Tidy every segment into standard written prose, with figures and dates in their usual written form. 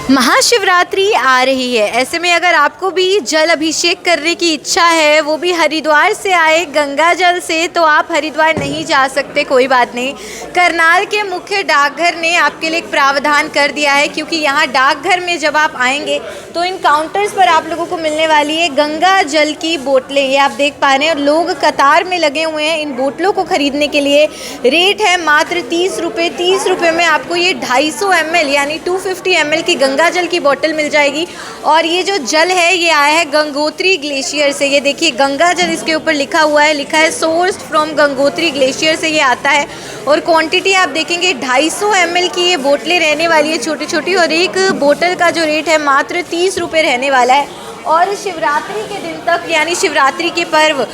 महाशिवरात्रि आ रही है, ऐसे में अगर आपको भी जल अभिषेक करने की इच्छा है, वो भी हरिद्वार से आए गंगा जल से, तो आप हरिद्वार नहीं जा सकते, कोई बात नहीं। करनाल के मुख्य डाकघर ने आपके लिए एक प्रावधान कर दिया है, क्योंकि यहाँ डाकघर में जब आप आएंगे तो इन काउंटर्स पर आप लोगों को मिलने वाली है गंगा जल की बोतलें। ये आप देख पा रहे हैं, लोग कतार में लगे हुए हैं इन बोतलों को खरीदने के लिए। रेट है मात्र 30 रुपये। 30 रुपये में आपको ये 250 ml यानी 250 ml की गंगा जल की बोतल मिल जाएगी। और ये जो जल है ये आया है गंगोत्री ग्लेशियर से। ये देखिए गंगा जल इसके ऊपर लिखा हुआ है, लिखा है सोर्स्ड फ्रॉम गंगोत्री ग्लेशियर से ये आता है। और क्वांटिटी आप देखेंगे 250 ml की ये बोतलें रहने वाली है, छोटी छोटी, और एक बोतल का जो रेट है मात्र 30 रुपये रहने वाला है। और शिवरात्रि के दिन तक यानी शिवरात्रि के पर्व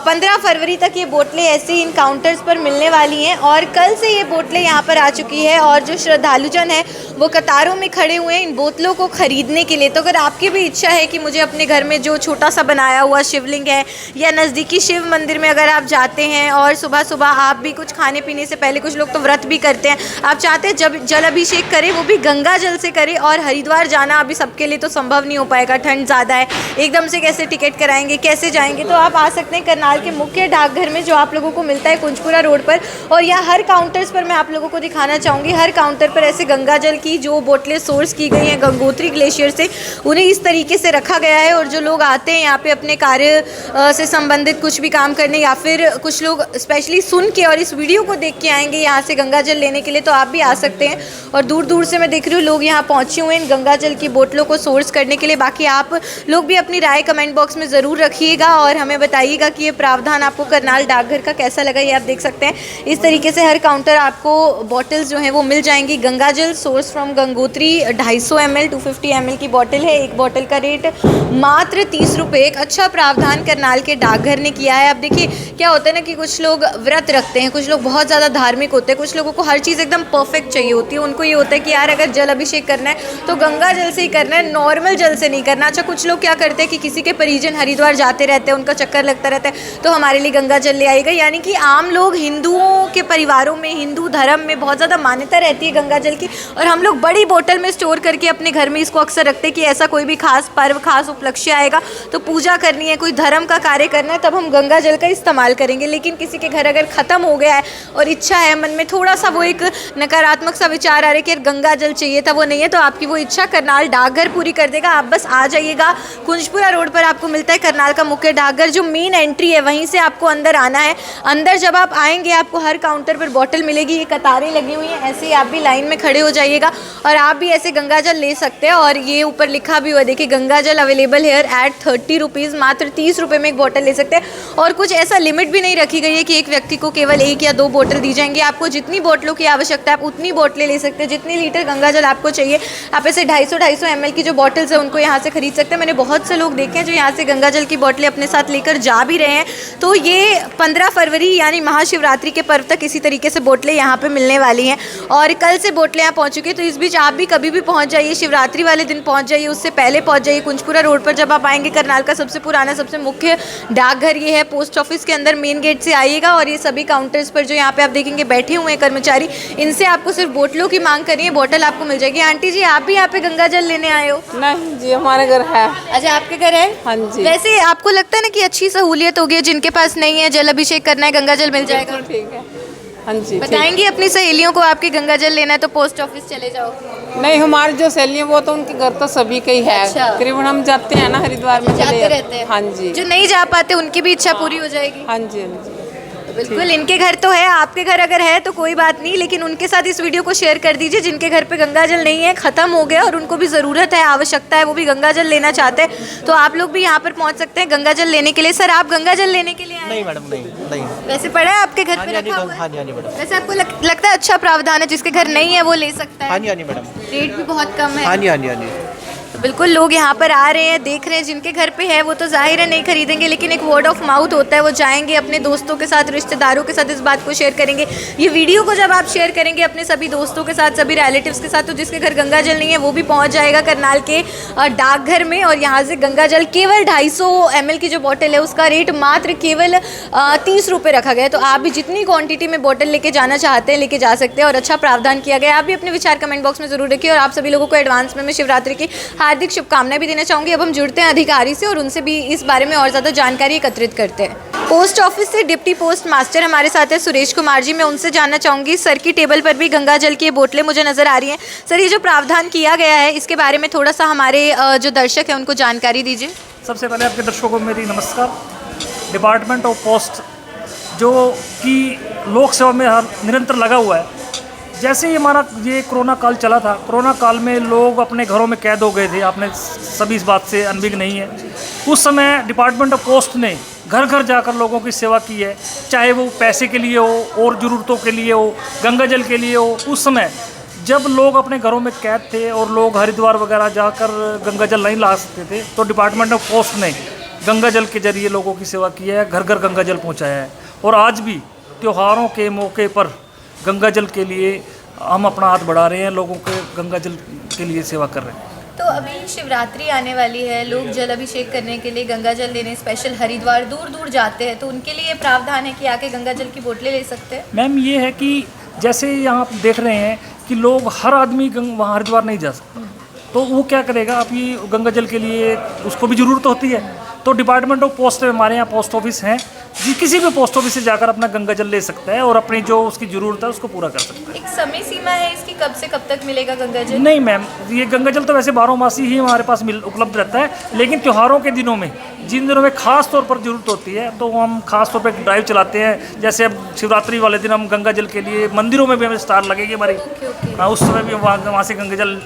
15 फरवरी तक ये बोतलें ऐसे ही इन काउंटर्स पर मिलने वाली हैं। और कल से ये बोतलें यहाँ पर आ चुकी है और जो श्रद्धालुजन है वो कतारों में खड़े हुए हैं इन बोतलों को खरीदने के लिए। तो अगर आपकी भी इच्छा है कि मुझे अपने घर में जो छोटा सा बनाया हुआ शिवलिंग है या नज़दीकी शिव मंदिर में अगर आप जाते हैं और सुबह सुबह आप भी कुछ खाने पीने से पहले, कुछ लोग तो व्रत भी करते हैं, आप चाहते हैं जब जल अभिषेक करें वो भी गंगा जल से करें। और हरिद्वार जाना अभी सबके लिए तो संभव नहीं हो पाएगा, ठंड ज़्यादा है, एकदम से कैसे टिकट कराएंगे, कैसे जाएंगे, तो आप आ सकते हैं करनाल के मुख्य डाकघर में जो आप लोगों को मिलता है कुंजपुरा रोड पर। और यहाँ हर काउंटर्स पर मैं आप लोगों को दिखाना चाहूँगी, हर काउंटर पर ऐसे गंगा जल की जो बोतलें सोर्स की गई हैं गंगोत्री ग्लेशियर से, उन्हें इस तरीके से रखा गया है। और जो लोग आते हैं यहाँ पे अपने कार्य से संबंधित कुछ भी काम करने, या फिर कुछ लोग स्पेशली सुन के और इस वीडियो को देख के आएंगे यहाँ से गंगा जल लेने के लिए, तो आप भी आ सकते हैं। और दूर दूर से मैं देख रही हूँ लोग यहाँ पहुँचे हुए हैं इन गंगा जल की बोतलों को सोर्स करने के लिए। बाकी आप लोग भी अपनी राय कमेंट बॉक्स में ज़रूर रखिएगा और हमें बताइएगा कि ये प्रावधान आपको करनाल डाकघर का कैसा लगा। ये आप देख सकते हैं इस तरीके से हर काउंटर आपको बॉटल्स जो हैं वो मिल जाएंगी। गंगा जल source from Gangotri 250 ml 250 ml की बॉटल है। एक बॉटल का रेट मात्र 30 रुपये। एक अच्छा प्रावधान करनाल के डाकघर ने किया है। अब देखिए क्या होता है ना कि कुछ लोग व्रत रखते हैं, कुछ लोग बहुत ज़्यादा धार्मिक होते हैं, कुछ लोगों को हर चीज़ एकदम परफेक्ट चाहिए होती है। उनको ये होता है कि यार अगर जल अभिषेक करना है तो गंगा जल से ही करना है, नॉर्मल जल से नहीं करना। अच्छा, कुछ लोग क्या करते हैं कि किसी के परिजन हरिद्वार जाते रहते हैं, उनका चक्कर लगता रहता है, तो हमारे लिए गंगा जल ले आएगा। यानी कि आम लोग, हिंदुओं के परिवारों में, हिंदू धर्म में बहुत ज़्यादा मान्यता रहती है गंगा जल की, और हम लोग बड़ी बोतल में स्टोर करके अपने घर में इसको अक्सर रखते हैं कि ऐसा कोई भी खास पर्व, खास उपलक्ष्य आएगा तो पूजा करनी है, कोई धर्म का कार्य करना है, तब हम गंगा जल का इस्तेमाल करेंगे। लेकिन किसी के घर अगर ख़त्म हो गया है और इच्छा है मन में, थोड़ा सा वो एक नकारात्मक सा विचार आ रहा है कि यार गंगा जल चाहिए था, वो नहीं है, तो आपकी वो इच्छा करनाल डाकघर पूरी कर देगा। आप बस आ जाइएगा, कुंजपुरा रोड पर आपको मिलता है करनाल का मुख्य डाकघर, जो मेन एंट्री है वहीं से आपको अंदर आना है। अंदर जब आप आएंगे आपको हर काउंटर पर बॉटल मिलेगी, ये कतारें लगी हुई हैं, ऐसे ही आप भी लाइन में खड़े हो जाइएगा और आप भी ऐसे गंगा जल ले सकते हैं। और ये ऊपर लिखा भी हुआ देखिए, गंगा जल अवेलेबल हेयर एट 30 रुपीज़। मात्र 30 रुपये में एक बॉटल ले सकते हैं। और कुछ ऐसा लिमिट भी नहीं रखी गई है कि एक व्यक्ति को केवल 1 या 2 बोतल दी जाएंगी। आपको जितनी बोतलों की आवश्यकता है आप उतनी बोतलें ले सकते हैं, जितनी लीटर गंगा जल आपको चाहिए। आप ऐसे 250 ml की जो बॉटल्स है उनको यहाँ से खरीद सकते हैं। मैंने बहुत से लोग देखे हैं जो यहाँ से गंगा जल की बोतलें अपने साथ लेकर जा भी रहे हैं। तो ये 15 फरवरी यानी महाशिवरात्रि के पर्व तक इसी तरीके से बोतलें यहाँ पे मिलने वाली हैं। और कल से बोतलें यहाँ पहुँच चुकी हैं, तो इस बीच आप भी कभी भी पहुँच जाइए, शिवरात्रि वाले दिन पहुँच जाइए, उससे पहले पहुँच जाइए। कुंजपुरा रोड पर जब आप आएंगे, करनाल का सबसे पुराना, सबसे मुख्य डाकघर ये है। पोस्ट ऑफिस के अंदर मेन गेट से आइएगा और ये सभी काउंटर्स पर जो यहाँ पे आप देखेंगे बैठे हुए हैं कर्मचारी, इनसे आपको सिर्फ बोतलों की मांग करनी है, बोतल आपको मिल जाएगी। आंटी जी, आप भी यहाँ पे गंगा जल लेने आए हो? नहीं जी, हमारे घर है। अच्छा, आपके घर है? हाँ जी। वैसे आपको लगता है ना कि अच्छी सहूलियत होगी, जिनके पास नहीं है जल अभिषेक करना है गंगा जल मिल जाएगा? ठीक है। हाँ जी। बताएंगी अपनी सहेलियों को आपके गंगा जल लेना है तो पोस्ट ऑफिस चले जाओ? नहीं, हमारी जो सहेली है वो तो उनके घर तो सभी का ही है। अच्छा। करीबन हम जाते हैं ना हरिद्वार में, जाते रहते हैं। हाँ जी। जो नहीं जा पाते उनकी भी इच्छा पूरी हो जाएगी? हाँ जी, हाँ जी। बिल्कुल, इनके घर तो है, आपके घर अगर है तो कोई बात नहीं, लेकिन उनके साथ इस वीडियो को शेयर कर दीजिए जिनके घर पे गंगा जल नहीं है, ख़त्म हो गया और उनको भी ज़रूरत है, आवश्यकता है, वो भी गंगा जल लेना चाहते हैं, तो आप लोग भी यहाँ पर पहुँच सकते हैं गंगा जल लेने के लिए। सर, आप गंगा जल लेने के लिए आए? नहीं मैडम, नहीं। वैसे पड़ा है आपके घर पे रखा हुआ है? हाँ जी मैडम। वैसे आपको लगता है अच्छा प्रावधान है, जिसके घर नहीं है वो ले सकता है? हाँ जी मैडम। रेट भी बहुत कम है? हाँ जी। बिल्कुल लोग यहाँ पर आ रहे हैं, देख रहे हैं, जिनके घर पे है वो तो जाहिर है नहीं खरीदेंगे, लेकिन एक वर्ड ऑफ माउथ होता है, वो जाएंगे अपने दोस्तों के साथ, रिश्तेदारों के साथ इस बात को शेयर करेंगे। ये वीडियो को जब आप शेयर करेंगे अपने सभी दोस्तों के साथ, सभी रिलेटिव्स के साथ, तो जिसके घर गंगा जल नहीं है वो भी पहुँच जाएगा करनाल के डाकघर में, और यहाँ से गंगा जल केवल 250 ml की जो बॉटल है उसका रेट मात्र केवल 30 रुपये रखा गया है। तो आप भी जितनी क्वांटिटी में बॉटल लेके जाना चाहते हैं लेके जा सकते हैं, और अच्छा प्रावधान किया गया है। आप भी अपने विचार कमेंट बॉक्स में जरूर रखिए, और आप सभी लोगों को एडवांस में मैं शिवरात्रि की हार्दिक शुभकामनाएं भी देना चाहूँगी। अब हम जुड़ते हैं अधिकारी से और उनसे भी इस बारे में और ज़्यादा जानकारी एकत्रित करते हैं। पोस्ट ऑफिस से डिप्टी पोस्ट मास्टर हमारे साथ है सुरेश कुमार जी, मैं उनसे जानना चाहूँगी, सर की टेबल पर भी गंगा जल की बोतलें मुझे नज़र आ रही हैं। सर, ये जो प्रावधान किया गया है इसके बारे में थोड़ा सा हमारे जो दर्शक हैं उनको जानकारी दीजिए। सबसे पहले आपके दर्शकों को मेरी नमस्कार। डिपार्टमेंट ऑफ पोस्ट जो कि लोक सेवा में निरंतर लगा हुआ है, जैसे ही हमारा ये कोरोना काल चला था, कोरोना काल में लोग अपने घरों में कैद हो गए थे, आपने सभी इस बात से अनभिज्ञ नहीं है। उस समय डिपार्टमेंट ऑफ पोस्ट ने घर घर जाकर लोगों की सेवा की है, चाहे वो पैसे के लिए हो और ज़रूरतों के लिए हो, गंगा जल के लिए हो। उस समय जब लोग अपने घरों में कैद थे और लोग हरिद्वार वगैरह जाकर गंगा जल नहीं ला सकते थे, तो डिपार्टमेंट ऑफ पोस्ट ने गंगा जल के जरिए लोगों की सेवा की है, घर घर गंगा जल पहुंचाया है। और आज भी त्योहारों के मौके पर गंगा जल के लिए हम अपना हाथ बढ़ा रहे हैं, लोगों के गंगा जल के लिए सेवा कर रहे हैं। तो अभी शिवरात्रि आने वाली है, लोग जल अभिषेक करने के लिए गंगा जल लेने स्पेशल हरिद्वार दूर दूर जाते हैं, तो उनके लिए प्रावधान है कि आके गंगा जल की बोतलें ले सकते हैं। मैम, ये है कि जैसे यहाँ आप देख रहे हैं कि लोग, हर आदमी वहाँ हरिद्वार नहीं जा सकता, तो वो क्या करेगा, आप ये गंगा जल के लिए उसको भी ज़रूरत होती है। तो डिपार्टमेंट ऑफ पोस्ट में हमारे यहाँ पोस्ट ऑफिस हैं, जी किसी भी पोस्ट ऑफिस से जाकर अपना गंगा जल ले सकता है और अपनी जो उसकी ज़रूरत है उसको पूरा कर सकता है। एक समय सीमा है इसकी, कब से कब तक मिलेगा गंगा जल? नहीं मैम, ये गंगा जल तो वैसे 12 मासी ही हमारे पास उपलब्ध रहता है, लेकिन त्योहारों के दिनों में, जिन दिनों में खास तौर पर ज़रूरत होती है, तो हम खास तौर पर ड्राइव चलाते हैं। जैसे अब शिवरात्रि वाले दिन हम गंगा जल के लिए मंदिरों में भी हमें स्टार लगेगी हमारी, उस समय भी वहाँ से गंगा जल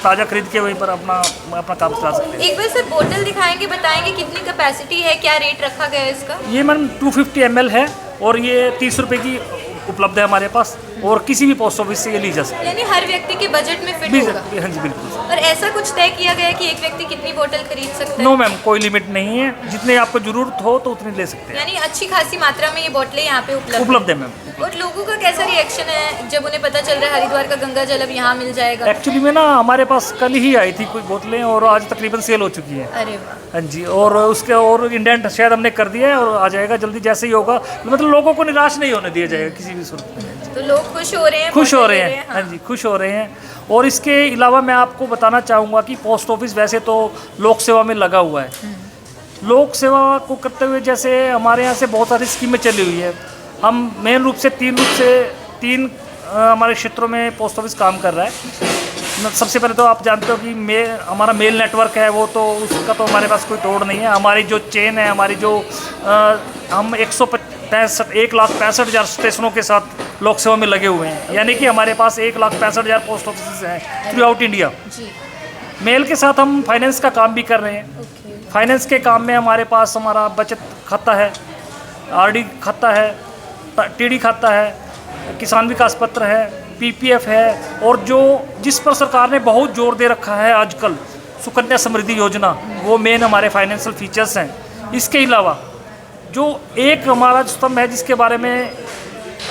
ताज़ा खरीद के वहीं पर अपना काम चला सकते हैं। एक बार सर बोतल दिखाएंगे, बताएंगे कितनी कैपेसिटी है, क्या रेट रखा गया है इसका? ये मैम 250 ml है और ये 30 रुपये की उपलब्ध है हमारे पास, और किसी भी पोस्ट ऑफिस से ये ली जा सकती है। यानी हर व्यक्ति के बजट में फिट होगा? हाँ जी, बिल्कुल। और ऐसा कुछ तय किया गया है कि एक व्यक्ति कितनी बोतल खरीद सकता है? नो मैम, कोई लिमिट नहीं है, जितने आपको जरूरत हो तो उतनी ले सकते हैं। यानी अच्छी खासी मात्रा में ये बोतलें यहाँ पे उपलब्ध है मैम। और लोगों का कैसा रिएक्शन है जब उन्हें पता चल रहा है हरिद्वार का गंगा जल अब यहाँ मिल जाएगा? एक्चुअली में ना, हमारे पास कल ही आई थी कोई बोतलें और आज तकरीबन सेल हो चुकी है। अरे वाह। हाँ जी, और उसके और इंडेंट शायद हमने कर दिया है और आ जाएगा जल्दी, जैसे ही होगा। मतलब लोगों को निराश नहीं होने दिया जाएगा किसी भी सूरत में। तो लोग खुश हो रहे हैं? खुश हो रहे हैं, हाँ जी, खुश हो रहे हैं। और इसके अलावा मैं आपको बताना चाहूँगा कि पोस्ट ऑफिस वैसे तो लोक सेवा में लगा हुआ है। लोक सेवा को करते हुए जैसे हमारे यहाँ से बहुत सारी स्कीमें चली हुई है। हम मेन रूप से तीन हमारे क्षेत्रों में पोस्ट ऑफिस काम कर रहा है। सबसे पहले तो आप जानते हो कि हमारा मेल नेटवर्क है, वो तो उसका तो हमारे पास कोई तोड़ नहीं है। हमारी जो चेन है, हमारी जो हम 1,65,000 स्टेशनों के साथ लोक सेवा में लगे हुए हैं, यानी कि हमारे पास 1,65,000 पोस्ट ऑफिस हैं थ्रू आउट इंडिया। मेल के साथ हम फाइनेंस का काम भी कर रहे हैं। फाइनेंस के काम में हमारे पास हमारा बचत खाता है, आरडी खाता है, टीडी खाता है, किसान विकास पत्र है, पीपीएफ है, और जो जिस पर सरकार ने बहुत जोर दे रखा है आजकल, सुकन्या समृद्धि योजना, वो मेन हमारे फाइनेंशियल फीचर्स हैं। इसके अलावा जो एक हमारा स्तंभ है जिसके बारे में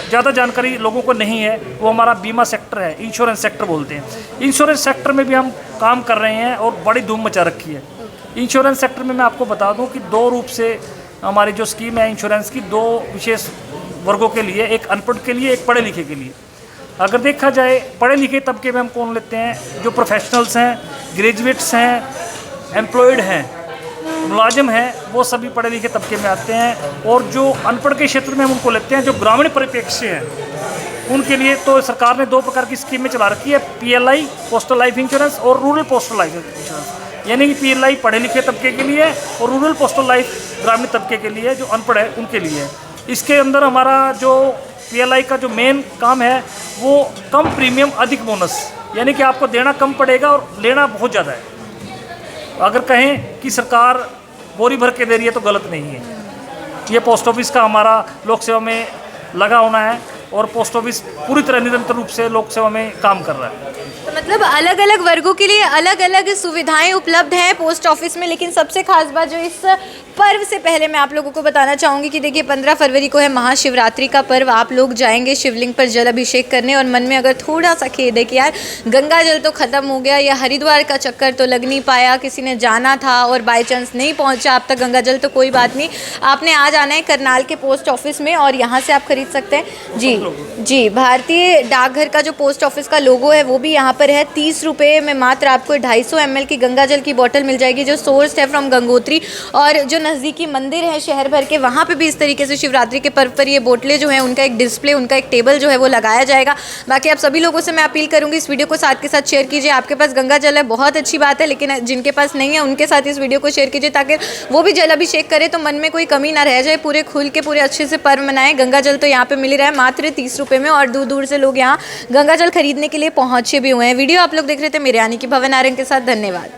ज़्यादा जानकारी लोगों को नहीं है, वो हमारा बीमा सेक्टर है, इंश्योरेंस सेक्टर बोलते हैं। इंश्योरेंस सेक्टर में भी हम काम कर रहे हैं और बड़ी धूम मचा रखी है। इंश्योरेंस सेक्टर में मैं आपको बता दूं कि 2 रूप से हमारी जो स्कीम है इंश्योरेंस की, 2 विशेष वर्गों के लिए, एक अनपढ़ के लिए, एक पढ़े लिखे के लिए। अगर देखा जाए पढ़े लिखे तबके में हम कौन लेते हैं, जो प्रोफेशनल्स हैं, ग्रेजुएट्स हैं, एम्प्लॉयड हैं, मुलाजिम हैं, वो सभी पढ़े लिखे तबके में आते हैं। और जो अनपढ़ के क्षेत्र में हम उनको लेते हैं, जो ग्रामीण परिप्रेक्ष्य हैं, उनके लिए तो सरकार ने 2 प्रकार की स्कीमें चला रखी है, PLI पोस्टल लाइफ इंश्योरेंस और रूरल पोस्टल लाइफ इंश्योरेंस। यानी कि PLI पढ़े लिखे तबके के लिए और रूरल पोस्टल लाइफ ग्रामीण तबके के लिए, जो अनपढ़ है उनके लिए है। इसके अंदर हमारा जो PLI का जो मेन काम है वो कम प्रीमियम अधिक बोनस, यानी कि आपको देना कम पड़ेगा और लेना बहुत ज़्यादा है। अगर कहें कि सरकार बोरी भर के दे रही है तो गलत नहीं है। ये पोस्ट ऑफिस का हमारा लोक सेवा में लगा होना है और पोस्ट ऑफिस पूरी तरह निरंतर रूप से लोक सेवा में काम कर रहा है। तो मतलब अलग अलग वर्गों के लिए अलग अलग सुविधाएं उपलब्ध हैं पोस्ट ऑफिस में। लेकिन सबसे खास बात जो इस पर्व से पहले मैं आप लोगों को बताना चाहूँगी कि देखिए 15 फरवरी को है महाशिवरात्रि का पर्व। आप लोग जाएंगे शिवलिंग पर जल अभिषेक करने और मन में अगर थोड़ा सा खेद है कि यार गंगा जल तो ख़त्म हो गया या हरिद्वार का चक्कर तो लग नहीं पाया, किसी ने जाना था और बाय चांस नहीं पहुंचा अब तक गंगा जल, तो कोई बात नहीं, आपने आज आना है करनाल के पोस्ट ऑफिस में और यहाँ से आप खरीद सकते हैं। जी जी, भारतीय डाकघर का जो पोस्ट ऑफिस का लोगो है वो भी यहाँ पर है। 30 रुपये में मात्र आपको 250 ml की गंगा जल की बोतल मिल जाएगी जो सोर्स है फ्रॉम गंगोत्री। और जो नज़दीकी मंदिर है शहर भर के वहाँ पे भी इस तरीके से शिवरात्रि के पर्व पर ये बोतलें जो हैं उनका एक डिस्प्ले, उनका एक टेबल जो है वो लगाया जाएगा। बाकी आप सभी लोगों से मैं अपील करूँगी इस वीडियो को साथ के साथ शेयर कीजिए। आपके पास गंगा जल है बहुत अच्छी बात है, लेकिन जिनके पास नहीं है उनके साथ इस वीडियो को शेयर कीजिए ताकि वो भी जल अभिषेक करें तो मन में कोई कमी ना रह जाए, पूरे खुल के पूरे अच्छे से पर्व मनाएं। गंगा जल तो यहाँ पे मिल रहा है मात्र 30 रुपये में और दूर दूर से लोग यहाँ गंगा जल खरीदने के लिए पहुँचे भी हुए हैं। वीडियो आप लोग देख रहे थे मेरे यानी कि भवन आर्यन के साथ। धन्यवाद।